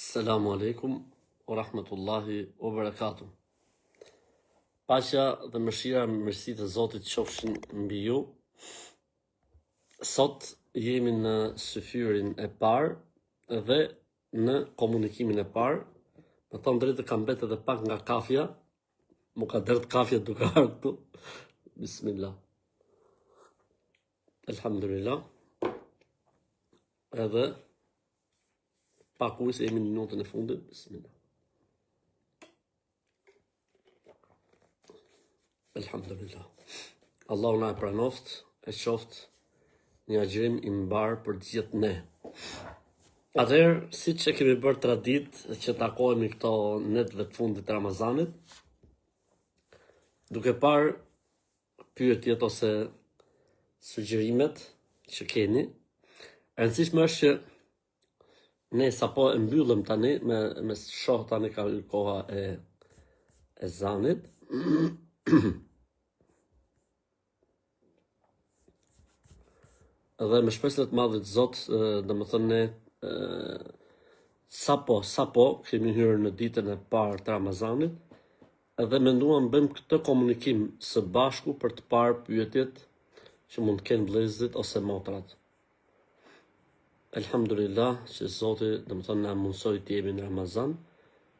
Selamu alaikum wa rahmatullahi wa barakatuh. Paqja dhe mëshira mirësitë e Zotit qofshin mbi ju. Sot jemi në syfyrin e parë dhe në komunikimin e parë. Me thonë drejtë kam betë edhe pak nga kafja. Mu ka derdh kafja duke ardhur këtu. Bismillah. Elhamdulillah. Edhe pak ujë se jemi në minutën e fundit. Bismillah. Elhamdulillah. Allahu na e pranoft, e qoft një agjërim i mbar për gjithë ne. Atëherë, siç e kemi bërë traditë që takohemi këto netëve të fundit të Ramazanit, duke parë pyetjet ose sugjerimet që keni, e rëndësishme është që ne sapo e mbyllëm tani me shoh tani ka hyrë koha e zanit. Dhe me shpresë të madhe të Zot, domethënë ne sapo kemi hyrë në ditën e parë të Ramazanit, edhe menduam bëjmë këtë komunikim së bashku për të parë pyetjet që mund të kenë vëllezërit ose motrat. Elhamdulillah që Zoti domethënë na mundsoi të jemi në Ramazan.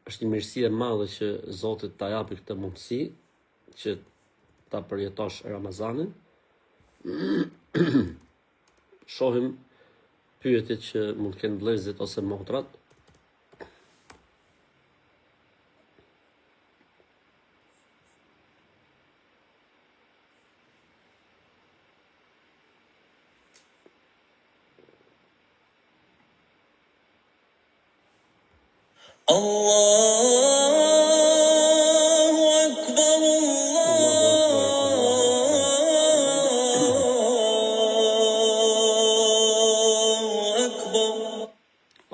Është një mirësi e madhe që Zoti ta japi këtë mundësi që ta përjetosh Ramazanin. Shohim pyetjet që mund të kenë vëllezërit ose motrat.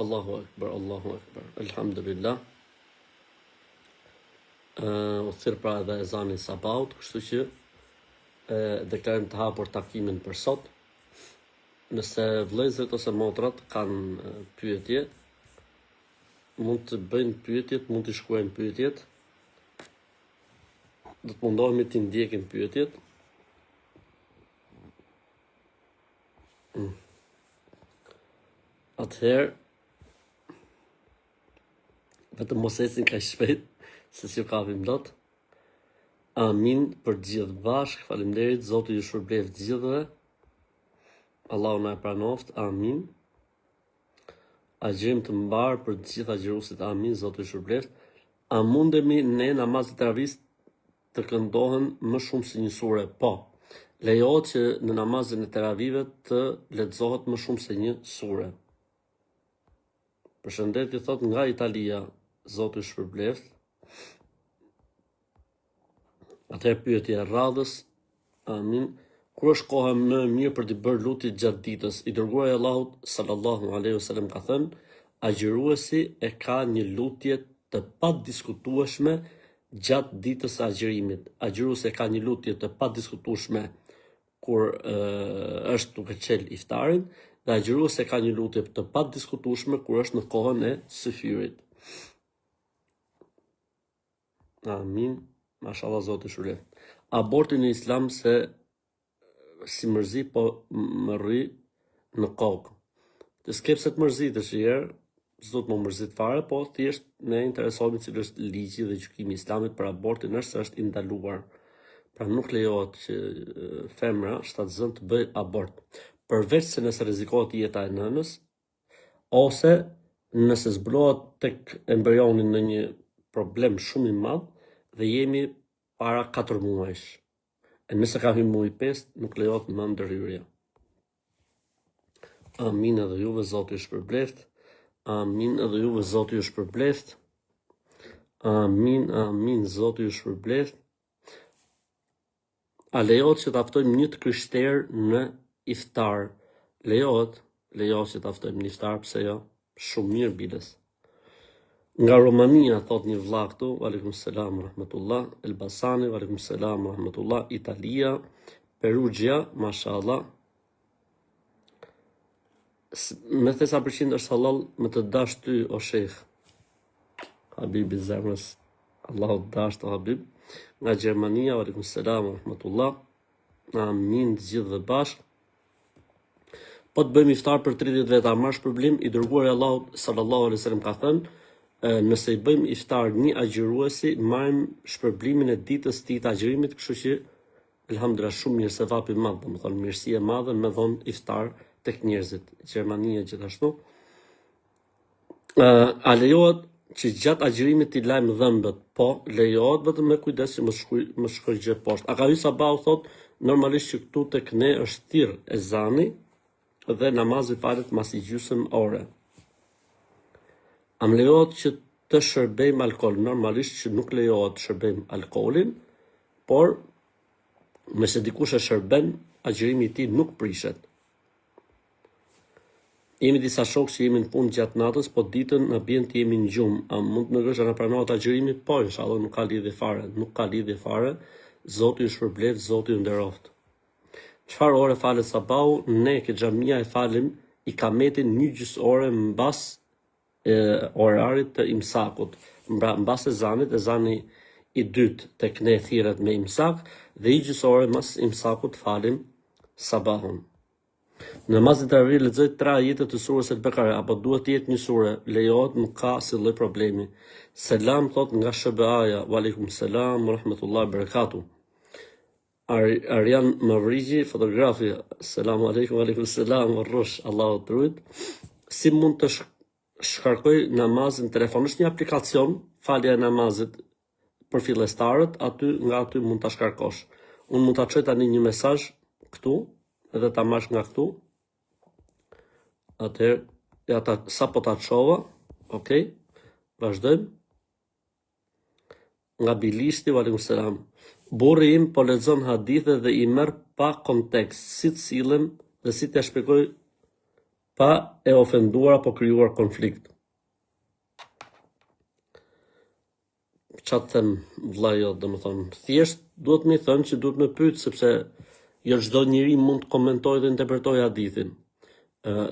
Allahu Akbar, Allahu Akbar, Allahu Akbar. Elhamdulillah. U thirr pra edhe ezani sabaut, kështu që deklarojmë të hapur takimin për sot. Nëse vëllezërit ose motrat kanë pyetje, mund të bëjnë pyetjet, mund të shkruajnë pyetjet. Do të mundohemi të ndjekim pyetjet. Atëherë, vetëm mos ecin kaq shpejt, se si u kapim dot. Amin për gjithë bashkë. Faleminderit, Zoti ju shpërbleft gjithëve. Allahu na e pranoft. Amin. Agjërim të mbar për të gjithë agjëruesit. Amin, Zoti ju shpërbleft. A mundemi ne namazet e teravih të këndohen më shumë se një sure? Po. Lejohet që në namazin e teravive të lexohet më shumë se një sure. Përshëndetje thot nga Italia, Zoti ju shpërbleft. Atëherë pyetja e radhës. Amin. Kur është koha më e mirë për të bërë lutje gjatë ditës? I dërguari i Allahut sallallahu alaihi wasallam ka thënë, agjëruesi e ka një lutje të padiskutueshme gjatë ditës së agjërimit. Agjëruesi e ka një lutje të padiskutueshme kur është duke qel iftarin, dhe agjëruesi e ka një lutje të padiskutueshme kur është në kohën e syfyrit. Amin. Mashallah, Zoti shpëlef. Aborti në Islam se si mërzi, po më rri në kokë. Të skepse të mërzit është herë, s'do të më mërzit fare, po thjesht ne interesohemi cilë është ligji dhe gjykimi i Islamit për abortin, është se është i ndaluar. Pra nuk lejohet që femra shtatzën të bëjë abort, përveç se nëse rrezikohet jeta e nënës, ose nëse zbuluohet tek embrioni në një problem shumë i madh dhe jemi para 4 muajsh. E nëse ka hyrë muaj 5, nuk lejohet më ndërhyrje. Amin edhe juve, Zoti ju shpërbleft. Amin edhe juve, Zoti ju shpërbleft. Amin, amin, Zoti ju shpërbleft. A lejohet që ta ftojmë një të krishter në iftar? Lejohet që ta ftojmë në iftar, pse jo? Shumë mirë biles. Nga Romania, thot një vlla këtu, aleikum selam rahmetullah, Elbasani, aleikum selam rahmetullah, Italia, Perugia, mashallah. Me thesa përqind është halal me të dash ty, o shejkh. Habibi zemrës, Allahu dashtë Habib, nga Gjermania, aleikum selam wa rahmatullah. Amin, gjithë dhe bashkë. Po të bëjmë iftar për 30 veta, marrë shpërblim, i dërguar e Allahut sallallahu alaihi wasallam ka thënë, nëse i bëjmë iftar një agjëruesi, marrim shpërblimin e ditës të agjërimit, kështu që elhamdulillah shumë mirë, se vapi madh, domethënë mirësi e madhe me dhon iftar tek njerëzit. Gjermania gjithashtu. A lejohet që gjatë agjërimit t'i lajmë dhëmbët? Po, lejohet, vetëm me kujdes që mos shkoj gjë poshtë. A ka hyrë sabahu thot, normalisht që këtu tek ne është thirr ezani dhe namazi falet masi gjysmë ore. Am lejohet që të shërbejmë alkool? Normalisht që nuk lejohet të shërbejmë alkoolin, por nëse dikush e shërben, agjërimi i tij nuk prishet. Jemi disa shokë që jemi në punë gjatë natës, po ditën në bjen të jemi në gjumë. A mund të më gësha në pranohet agjërimi? Po, inshallah, nuk ka lidhje fare. Nuk ka lidhje fare. Zoti ju shpërblet, Zoti ju nderoft. Çfarë ore falet sabahu? Ne ke xhamia e falim ikametin 1 gjysmë ore mbas orarit të imsakut. Mbas ezani i dytë tek ne thirret me imsak dhe 1 gjysmë ore mbas imsakut falim sabahun. Në namazin e taravih lexoj 3 ajete të surës El-Bekare, apo duhet të jetë një sure? Lejohet, nuk ka si lloj problemi. Selam thot nga SBA-ja, wa aleikum selam wa rahmatullahi wa barakatuh. Arjan Mavrigji, fotografi, selam aleikum, wa aleikum selam wa rrush, Allahu të rujt. Si mund të shkarkoj namazin në telefon? Është një aplikacion, falja e namazit për fillestarët, nga aty mund ta shkarkosh. Unë mund ta çoj tani një mesazh këtu, edhe ta marrësh nga këtu. Atëherë, ja sa po ta çova, okay? Vazhdojmë. Nga Bilishti, wa aleikum selam. Burri im po lexon hadithe dhe i merr pa kontekst, si të sillem dhe si t'ia shpjegoj pa e ofenduar apo krijuar konflikt. Çfarë të them, vëlla, jo, domethënë, thjesht duhet më thënë që duhet më pyet, sepse jo çdo njeri mund të komentojë dhe interpretojë hadithin.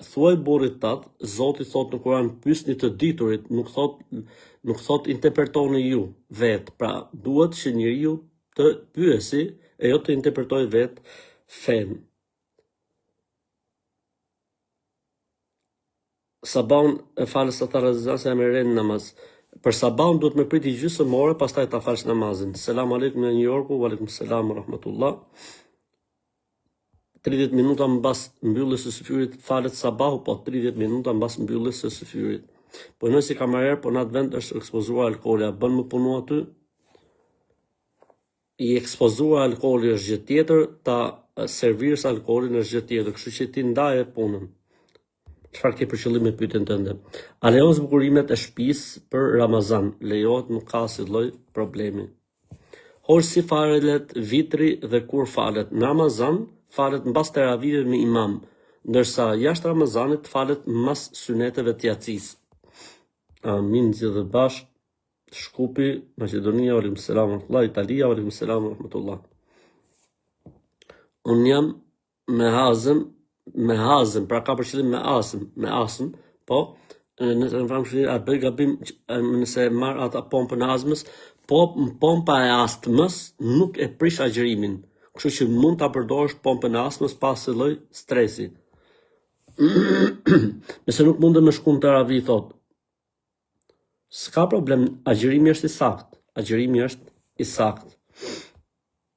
Thuaj burrit tat, Zoti thot në Kur'an, pyesni të diturit, nuk thot interpretoni ju vet. Pra, duhet që njeriu të pyesi e jo të interpretojë vet fen. Sabahun e falës së tarazan se me rend namaz. Për sabahun duhet me priti gjysmë ore, pastaj ta falësh namazin. Selam aleikum në New Yorku, wa aleikum selam wa rahmatullah. 30 minuta mbas mbylljes së syfyrit falet sabahu, po 30 minuta mbas mbylljes së syfyrit. Po nëse kamarer, po në atë vend është ekspozuar alkooli, a bën më punu aty? I ekspozuar alkooli është gjë tjetër, ta servirës alkoolin është gjë tjetër, kështu që ti ndaje punën. Çfarë ke për qëllim me pyetjen tënde? A lejohet zbukurimet e shtëpisë për Ramazan? Lejohet, nuk ka si lloj problemi. Hoxh, si falet vitri dhe kur falet? Në Ramazan falet mbas teravihit me imam, ndërsa jashtë Ramazanit falet mbas syneteve të yacis. Amin, gjithë dhe bashkë. Shkupi, Maqedonia, wa aleikum selam wa rahmatullah, Italia, wa aleikum selam wa rahmatullah. Unë jam me hazëm, pra ka për qëllim me asëm, po, nëse në famë shëri, a bëj gabim, nëse marr ata pompën e astmës, po pompa e astmës nuk e prish agjërimin. Kështu që mund ta përdorësh pompën e astmës pas së lloj stresi. Nëse nuk mundem me shku në teravi, thot, s'ka problem, agjërimi është i sakt. Agjërimi është i sakt.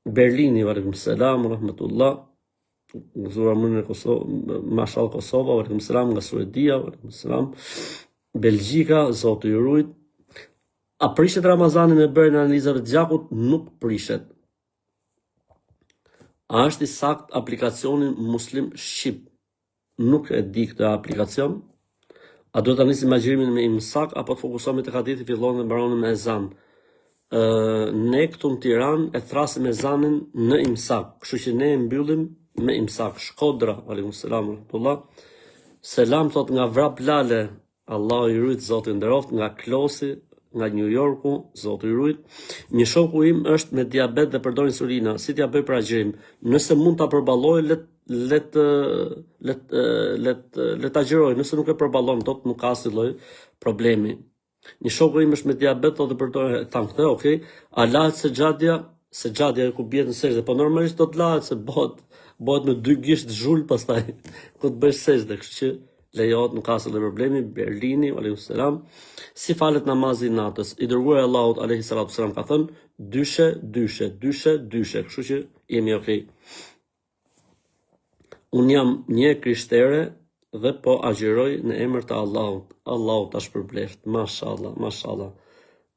Berlini, wa aleikum selam, rahmatullah. Gëzuar më në Kosovë, mashall Kosova, wa aleikum selam, nga Suedia, wa aleikum selam. Belgjika, Zoti ju rujt. A prishet Ramazani me bërjen e analizave të gjakut? Nuk prishet. A është i sakt aplikacionin Muslim Shqip? Nuk e di këtë aplikacion. A do të nisim agjërimin me imsak, apo të fokusohemi tek hadithi fillon dhe mbaron me ezan? Ne këtu në Tiranë e thrasim ezanin në imsak, kështu që ne e mbyllim me imsak. Shkodra, aleikum selam wa rahmatullah. Selam thot nga Vrap Lale, Allahu i rujt, Zoti nderoft, nga Klosi, nga New Yorku, Zoti i rujt. Një shoku im është me diabet dhe përdor insulina, si t'ja bëj për agjërim? Nëse mund ta përballoj, let agjëroj, nëse nuk e përballon, tot nuk ka asnjë lloj problemi. Një shoku im është me diabet, thotë përdor tham këtë, okay. A lahet sexhadia ku bie në sejdë, po normalisht do të lahet se bëhet me 2 gisht zhul pastaj ku të bësh sejdë, kështu që lejohet, nuk ka asnjë problemi. Berlini, alaykum selam. Si falet namazi i natës? I dërguari Allahut alayhi salatu selam ka thënë dyshe, kështu që jemi okay. Unë jam një krishtere dhe po agjëroj në emër të Allahut. Allahu ta shpërbleft. Mashallah, mashallah.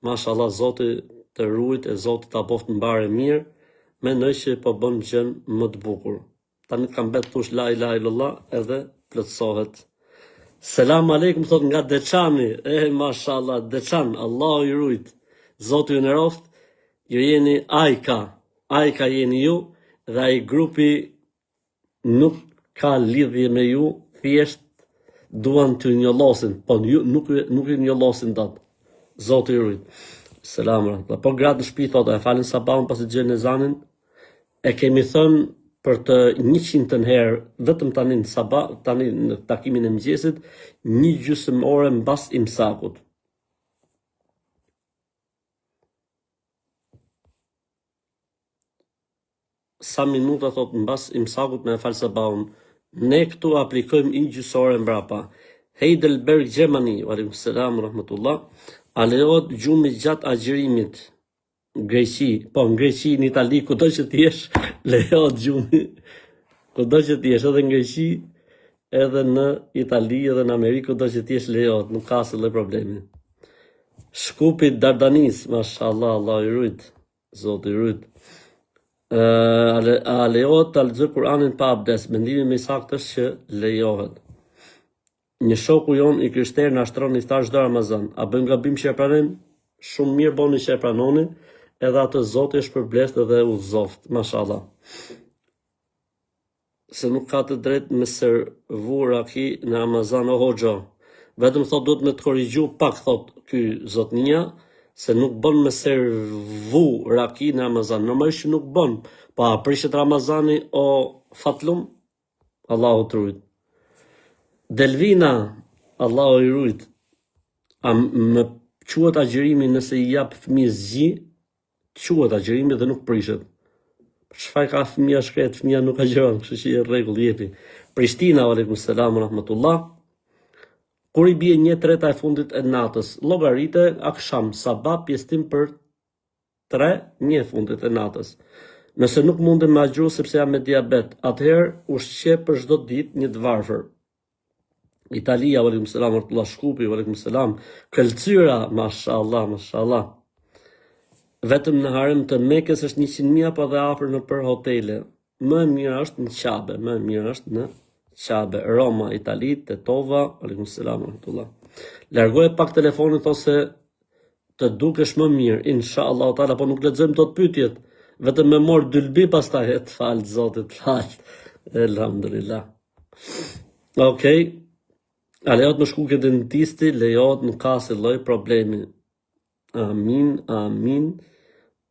Mashallah, Zoti të ruajt e Zoti ta boft mbare mirë. Mendoj që po bën gjën më të bukur. Tani kam bet thush la ilaha illallah edhe plotësohet. Selam aleikum, thot nga Deçani. Mashallah, Deçan, Allahu i ruajt. Zoti ju nderoft. Ju jeni Ajka jeni ju dhe ai grupi nuk ka lidhje me ju, thjesht duan të njollosin, po nuk i njollosin dot. Zoti i ruajt. Selam rahmetullah. Po gratë në shtëpi thotë, e falin sabahun pasi gjën ezanin. E kemi thënë për të 100 herë, vetëm tani në sabah, tani në takimin e mëngjesit, 1/2 ore mbas imsakut. Sa minuta thot mbas imsakut me fal sabahun. Ne këtu aplikojmë 1/2 ore mbrapa. Heidelberg, Gjermani, alaykum selam rahmetullah. A lejohet gjumi gjatë agjërimit? Greqi, po në Greqi, në Itali, kudo që t'jesh, lejohet gjumi. Kudo që t'jesh, edhe në Greqi, edhe në Itali, edhe në Amerikë, kudo që t'jesh lejohet, nuk ka asnjë problemi. Shkupit Dardanis, mashallah, Allah i ruajt, Zoti i ruajt. A lejohet të lexoj Kur'anin pa abdes? Mendimi më i saktë është që lejohet. Një shoku jon i krishter na shtron iftar çdo Ramazan. A bën gabim që e pranojmë? Shumë mirë boni që e pranoni, edhe atë Zoti është përblest edhe udhëzoft, mashallah. Se nuk ka të drejtë me servu raki në Ramazan o hoxha. Vetëm thot duhet me të korrigju pak, thot ky zotnia, se nuk bën me servu raki në Ramazan. Normalisht nuk bën, pa prishet Ramazani o fatlum, Allahu të ruajt. Delvina, Allahu i ruajt. A më quhet agjërimi nëse i jap fëmijës zi, quhet agjërimi dhe nuk prishet. Çfarë ka fëmia shkret, fëmia nuk agjëron, kështu që në rregull jepi. Prishtina, alaykum selam rahmetullah. Kur i bie 1/3 e fundit e natës, llogarite akşam, sabah pjesëtim për 3 e fundit e natës. Nëse nuk mundem me agjëru sepse jam me diabet, atëherë ushqe për çdo ditë një të varfër. Italia, alaykum selam rahmetullah. Shkupi, alaykum selam. Këlcyra, mashallah, mashallah. Vetëm në harem të Mekës është 100.000 apo dhe afër në për hotele. Më mirë është në Qabe, Roma, Itali, Tetova, alaykum selam rahmetullah. Largoje pak telefonin ose të dukesh më mirë, inshallah taala, po nuk lexojmë dot pyetjet. Vetëm me mor dylbi pastaj të fal Zotit, fal. Elhamdulillah. Okej. A lejohet më shku ke dentisti? Lejohet, nuk ka asnjë lloj problemi. Amin, amin.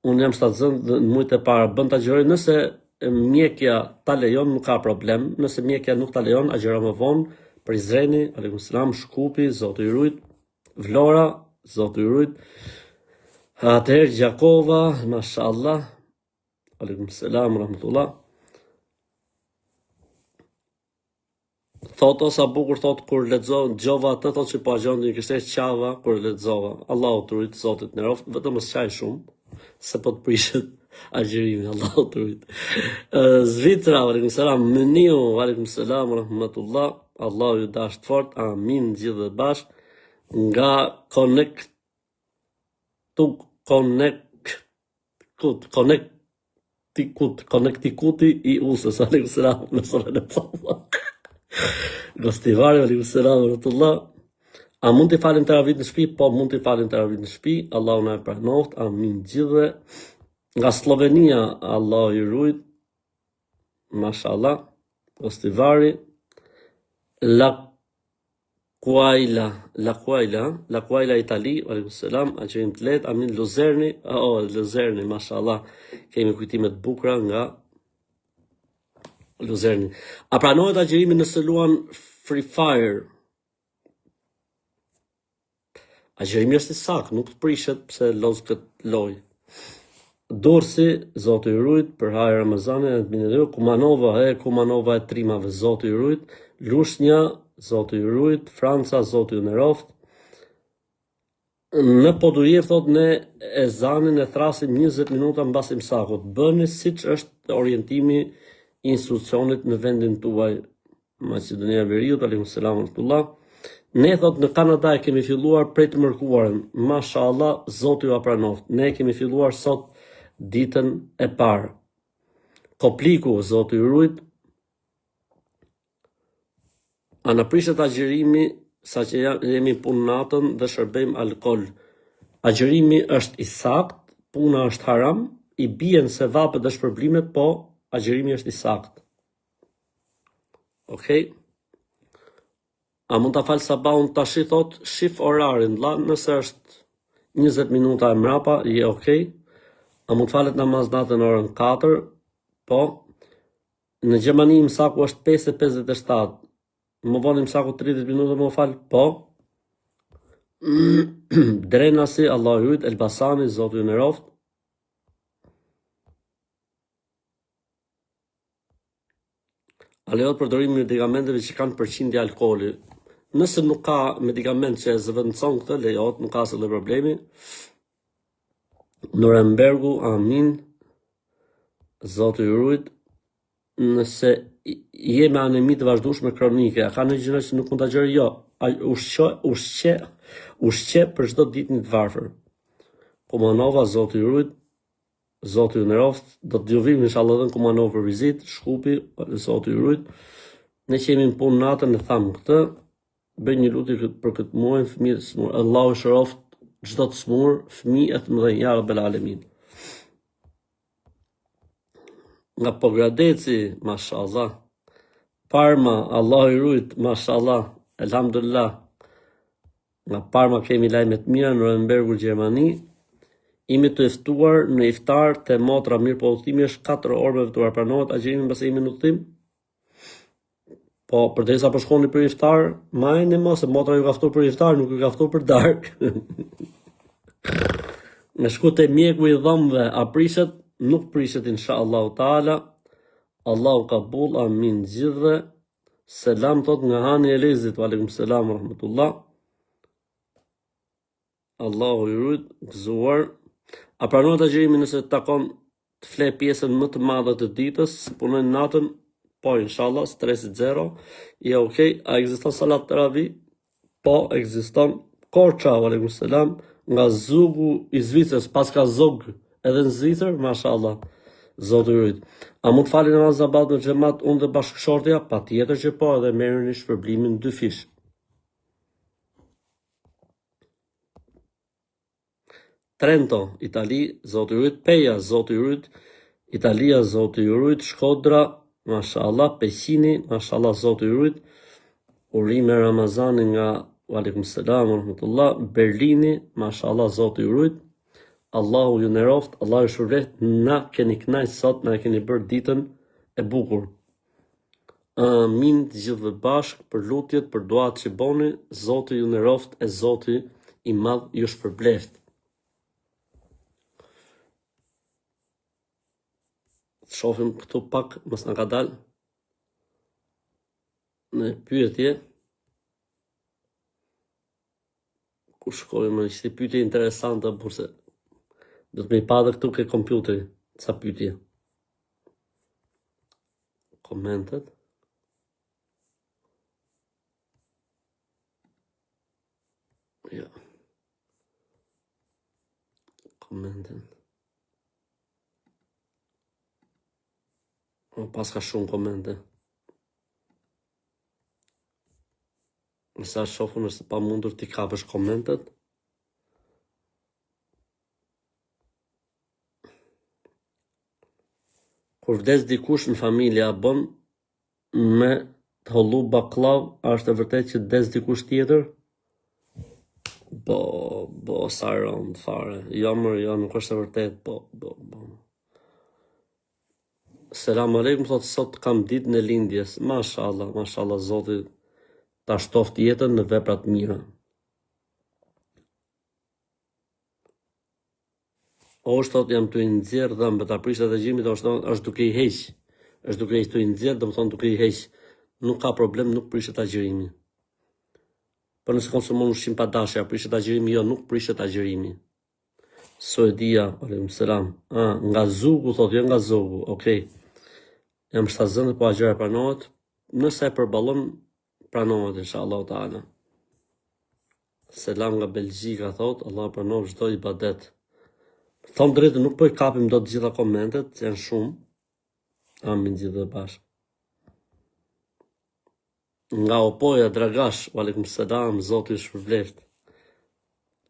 Unë jam shtatzën në mujtë e para, bën të agjëroj, nëse mjekja ta lejon, nuk ka problem, nëse mjekja nuk ta lejon, agjëro më vonë, Prizreni, alaykum selam, Shkupi, Zoti i ruajt, Vlora, Zoti i ruajt, atëherë Gjakova, mashallah, alaykum selam, rahmetullah. Thot osa bukur, thot kur dëgjova atë, thot që po agjon një kishte qava kur lexova. Allahu të ruajt, Zotit nderoft, vetëm mos qaj shumë, se po të prishet agjërimi, Allahu të ruajt. Zvitra, alaykum selam, Mëniu, alaykum selam, rahmetullah, Allahu ju dasht fort, amin, gjithë dhe bashk, nga Konektikuti i Usës, alaykum selam, në sorën e Allah. Gostivari, alaykum selam wa rahmetullah. A mund të falin teravit në shtëpi? Po, mund të falin teravit në shtëpi. Allahu na e pranoft. Amin gjithë. Nga Slovenia, Allahu i ruajt. Mashallah. Gostivari. La Kuajla Itali, alaykum selam. Aqerim të lehtë. Amin Luzerni. Luzerni, mashallah. Kemi kujtime të bukura nga Luzerni. A pranohet agjërimi nëse luan Free Fire? Agjerimi është i saktë, nuk të prishet pse loz këtë lojë. Dorsi, Zoti ju rujt, për hajë Ramazanit, Kumanova e trimave, Zoti ju rujt, Lushnja, Zoti ju rujt, Franca, Zoti ju nderoft. Në Podujevë thot ne ezanin e thrasim 20 minuta mbas imsakut. Bëni siç është orientimi i institucionit në vendin tuaj. Maqedonia e Veriut, aleikum selam wa rahmatullah. Ne thot në Kanada e kemi filluar prej të mërkurën. Mashallah, Zoti ju apranoft. Ne kemi filluar sot ditën e parë. Kopliku, Zoti ju rujt. A na prishet agjerimi sa që jemi punë natën dhe shërbejmë alkool. Agjerimi është i saktë, puna është haram, i bien se vapet dhe shpërblimet, po agjerimi është i saktë. Okej? A mund ta fal sabahun tash, thot, shif orarin, la, nëse është 20 minuta e mrapa, je okej. A mund falet namaz natën orën 4? Po. Në Gjermani imsaku është 5:57. Më vonë imsaku 30 minuta më fal? Po. Drenasi, Allah ju rujt, Elbasani, Zoti ju nderoft. A lejohet përdorimi i medikamenteve që kanë përqindje alkooli? Nëse nuk ka medikament që e zëvendëson këtë, lejohet, nuk ka asnjë problemi. Nurembergu, amin. Zoti ju rujt. Nëse je me anemi të vazhdueshme kronike, a ka në gjëra që nuk mund ta gjërë? Jo. Ushqe për çdo ditë një të varfër. Kumanova, Zoti ju rujt. Zoti ju nderoft. Do të vim inshallah edhe në Kumanov për vizitë, Shkupi, Zoti ju rujt. Ne që jemi në punë natën e tham këtë, bëj një lutje për këtë muaj, fëmijët e smur. Allahu shëroft çdo të smur, fëmijë të mëdhenj, ya Rabbel Alamin. Nga Pogradeci, mashallah. Parma, Allah i rujt, mashallah, elhamdulillah. Nga Parma kemi lajme të mira, në Nurembergu, Gjermani. Imi të ftuar në iftar të motra mirë, po udhëtimi është 4 orë me ftuar, pranohet agjerimi mbas jemi në udhëtim? Po, përderisa po shkoni për iftar, majeni mos, se motra ju ka ftuar për iftar, nuk ju ka ftuar për darkë. Me shku te mjeku i dhomëve, a prishet? Nuk prishet, inshallah taala. Allahu kabul, amin gjithve. Selam thot nga Hani Elezit, aleikum selam wa rahmatullah. Allahu i rujt, gëzuar. A pranohet agjerimi nëse takon të fle pjesën më të madhe të ditës, punojnë natën? Po, inshallah, stresit zero. Ja, okej. A ekziston salat teravi? Po, ekziston. Korça, aleikum selam. Nga Zugu i Zvicrës, pas ka zog edhe në Zvicër, mashallah. Zoti rujt. A mund të fali namaz sabat në xhamat unë dhe bashkëshortja? Patjetër që po, edhe merrni shpërblimin 2 fish. Trento, Itali, Zoti rujt. Peja, Zoti rujt. Italia, Zoti rujt. Shkodra, mashallah. Peqini, mashallah, Zoti rujt. Urime Ramazani nga aleikum selam wa rahmatullah. Berlini, mashallah, Zoti rujt. Allahu ju nderoft, Allahu ju shpërblet, na keni kënaq sot, na keni bërë ditën e bukur. Amin të gjithëve bashkë për lutjet, për duat që boni, Zoti ju nderoft e Zoti i madh ju shpërbleft. Shohim këtu pak, mos na ka dalë në pyetje. Ku shkojmë, më ishte pyetje interesante, burse do të më i pa dhe këtu ke kompjuteri, ca pyetje. Komentet. Ja. Komentet. O, pas ka shumë komente. Nësa shofën është pa mundur t'i kapësh komentet. Kur vdes dikush në familje, a bën me të hollu baklav, a është e vërtet që vdes dikush tjetër? Bo, sa rënd fare. Jo, nuk është e vërtet, bo. Selam aleikum, thot sot kam ditën e lindjes. Mashallah, Zoti ta shtoft jetën në veprat mira. Ose thot jam të i nxjerr dhëmbët, a prishet agjërimit ose është duke i heq. Është duke i të i nxjerr, domethënë duke i heq. Nuk ka problem, nuk prishet agjërimi. Po nëse konsumon ushqim pa dashje, a prishet agjërimi? Jo, nuk prishet agjërimi. Soedia, alaykum selam. Nga zugu, thot, jo nga zogu. Okej. Jam shtazën po agjëra pranohet. Nëse e përballon, pranohet inshallah taala. Selam nga Belgjika, thot, Allah pranon çdo ibadet. Thom drejtë, nuk po i kapim dot gjitha komentet, janë shumë. Amin gjithë dhe bashkë. Nga Opoja, Dragash, alaykum selam, Zoti ju shpërbleft.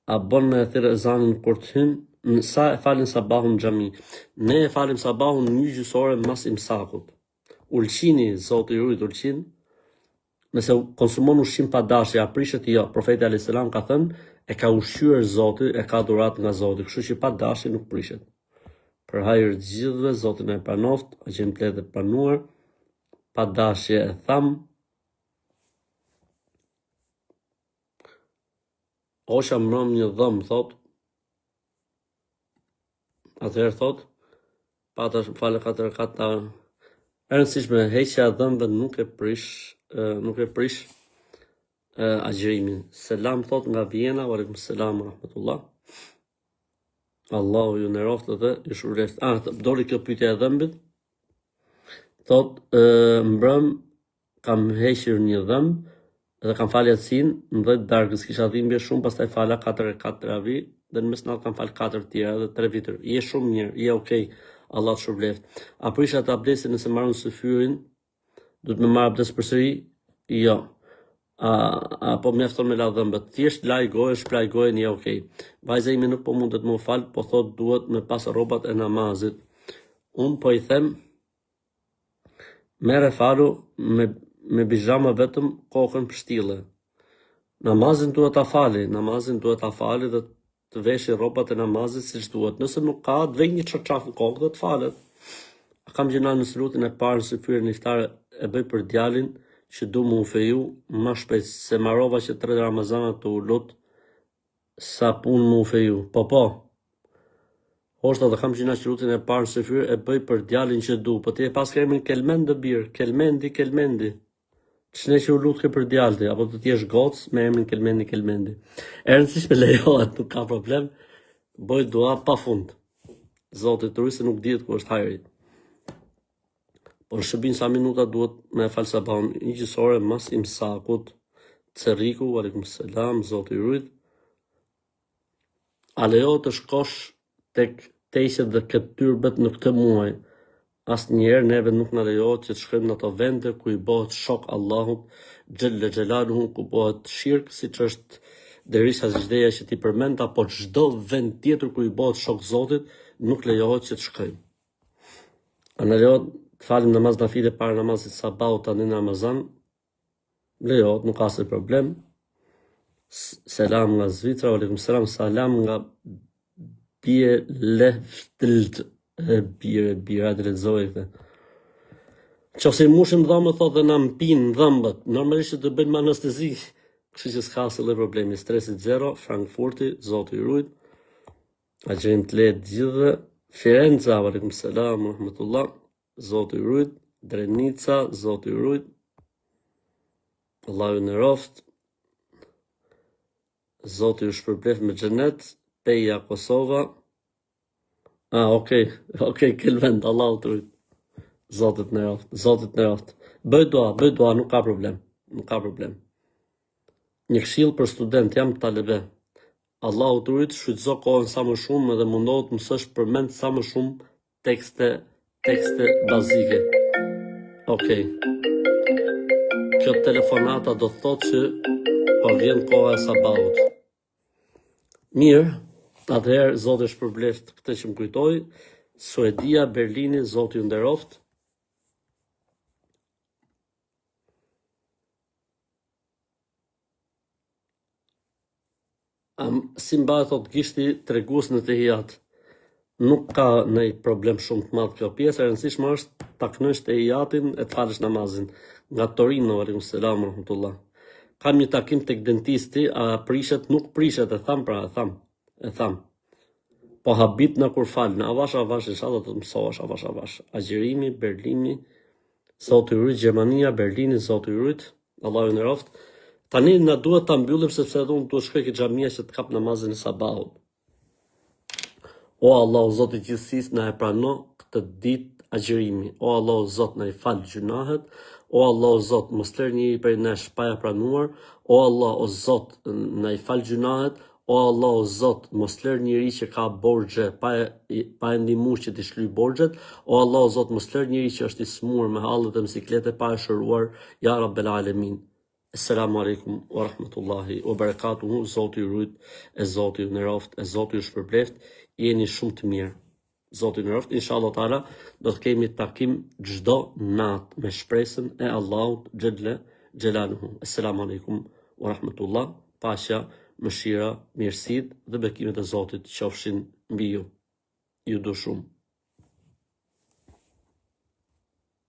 A bon me thirr ezanin kur të hyn? Sa e falin sabahun në xhami? Ne e falim sabahun 1 orë mas imsakut. Ulqini, Zoti ju rujt ulqin. Nëse konsumon ushqim pa dashje, a prishet? Jo. Profeti alayhis salam ka thënë, e ka ushqyer Zoti, e ka dhurat nga Zoti, kështu që pa dashje nuk prishet. Për hajër të gjithëve, Zoti na e pranoft, a që më të pranuar, pa dashje e tham. Osha mbrëm një dhëm, thot. Atëherë thot, pata falë 4 rekata. E rëndësishme, heqja e dhëmbëve nuk e prish agjërimin. Selam, thot, nga Vjena, alaykum selam rahmetullah. Allahu ju nderoftë dhe ju shpëleft. Doli kjo pyetja e dhëmbit. Thot, mbrëm kam hequr një dhëmb dhe kam falë Yasin, në 10 darkës kisha dhimbje shumë, pastaj fala 4 rekat ravi, dhe në mesnat kam falë 4 tjera dhe 3 vitër. Je shumë mirë, je okay. Allah të shpëleft. A prisha të abdesin nëse marrën së fyrin, du të me marrë abdes përsëri? Jo. Po mjafton me la dhëmbët. Thjesht laj gojë, shplaj gojën, je okay. Vajza ime nuk po mundet më falë, po thot duhet me pas rrobat e namazit. Unë po i them, mere falu me bijama vetëm kokën pështille. Namazin duhet ta fali, dhe të veshi rrobat e namazit siç duhet. Nëse nuk ka, të vej një çarçaf në kokë dhe të falet. Kam gjëna në sulutin e parë në fytyrën iftare e bëj për djalin që du më u feju më shpejt, se marrova që 3 Ramazanat të ulut sa punë më u feju. Po. Hoshta dhe kam gjëna që lutin e parë në fytyrë e bëj për djalin që du. Po ti e pas kemën kelmend dhe birë, kelmendi. Ç'ne që u lutke për djalti, apo të t'jesh gocë me emrin kelmendi. E rëndësishme lejohet, nuk ka problem, bëj dua pa fund. Zoti të rrisë nuk dihet ku është hajri. Po në shëbin sa minuta duhet me falë sabahun 1 orë mas imsakut. Ceriku, alaykum selam, Zoti ju rujt. A lejohet të shkosh tek tejset dhe këtyrbet në këtë muaj? Asnjëherë neve nuk na lejohet që të shkojmë në ato vende ku i bëhet shok Allahut xhelle xhelaluhu, ku bëhet shirk, siç është derisa zgjedeja që ti përmend, apo çdo vend tjetër ku i bëhet shok Zotit, nuk lejohet që të shkojmë. A na lejohet të falim namaz nafile para namazit sabahut tani në Ramazan? Lejohet, nuk ka asnjë problem. Selam nga Zvicra, alaykum selam, salam nga Bieleftelt. Bira të lexoj këtë. Nëse i mushim dhëmbët, thotë dhe na mpin dhëmbët, normalisht të bëjmë anestezi, kështu që s'ka asnjë problemi. Stresit zero, Frankfurti, Zoti ju rujt. Agjerim të lehtë gjithë. Firenza, alaykum selam rahmetullah, Zoti ju rujt. Drenica, Zoti ju rujt. Allahu nderoft. Zoti ju shpërbleft me xhenet. Peja, Kosova. Okej, kelvend, Allahu të rujt. Zotit nderoft. Bëj dua, nuk ka problem. Një këshill për student, jam talebe. Allahu të rujt, shfrytëzo kohën sa më shumë edhe mundohu të mësosh përmend sa më shumë tekste bazike. Okej. Kjo telefonata do të thotë që po vjen koha e sabahut. Mirë. Atëherë, Zoti shpërbleft këtë që më kujtoi. Suedia, Berlini, Zoti ju nderoft. Si mbahet thot gishti tregues në tehijat? Nuk ka ndonjë problem shumë të madh kjo pjesë, e rëndësishme është ta kënosh tehijatin e të falësh namazin. Nga Torino, alaykum selam rahmetullah. Kam një takim tek dentisti, a prishet? Nuk prishet, e tham. Po habit në kur falë, në avash, inshallah të mësohesh avash. Agjerimi, Berlini, Zoti rujt, Gjermania, Berlini, Zoti rujt, Allahu në roft. Tani na duhet ta mbyllim sepse edhe unë duhet shkoj ke xhamia që të kap namazin e sabahut. O Allahu Zoti i gjithësisë, na e prano këtë ditë agjërimi. O Allahu Zot, na i fal gjunahet. O Allahu Zot, mos lër njëri prej nesh pa ja pranuar. O Allah, o Zot, na i fal gjunahet. O Allah, o Zot, mos lër njëri që ka borxhe pa e ndihmuar që të shlyj borxhet. O Allah, o Zot, mos lër njëri që është i smur me hallet e biciklete pa e shëruar. Ya Rabbel Alamin. Assalamu alaikum wa rahmatullahi wa barakatuhu. Zoti ju rujt, e Zoti ju nderoft, e Zoti ju shpërbleft. Jeni shumë të mirë. Zoti ju nderoft. Inshallah taala do të kemi takim çdo natë me shpresën e Allahut xhelle xhelaluhu. Assalamu alaikum wa rahmatullah. Paqja, mëshira, mirësitë dhe bekimet e Zotit qofshin mbi ju. Ju do shumë.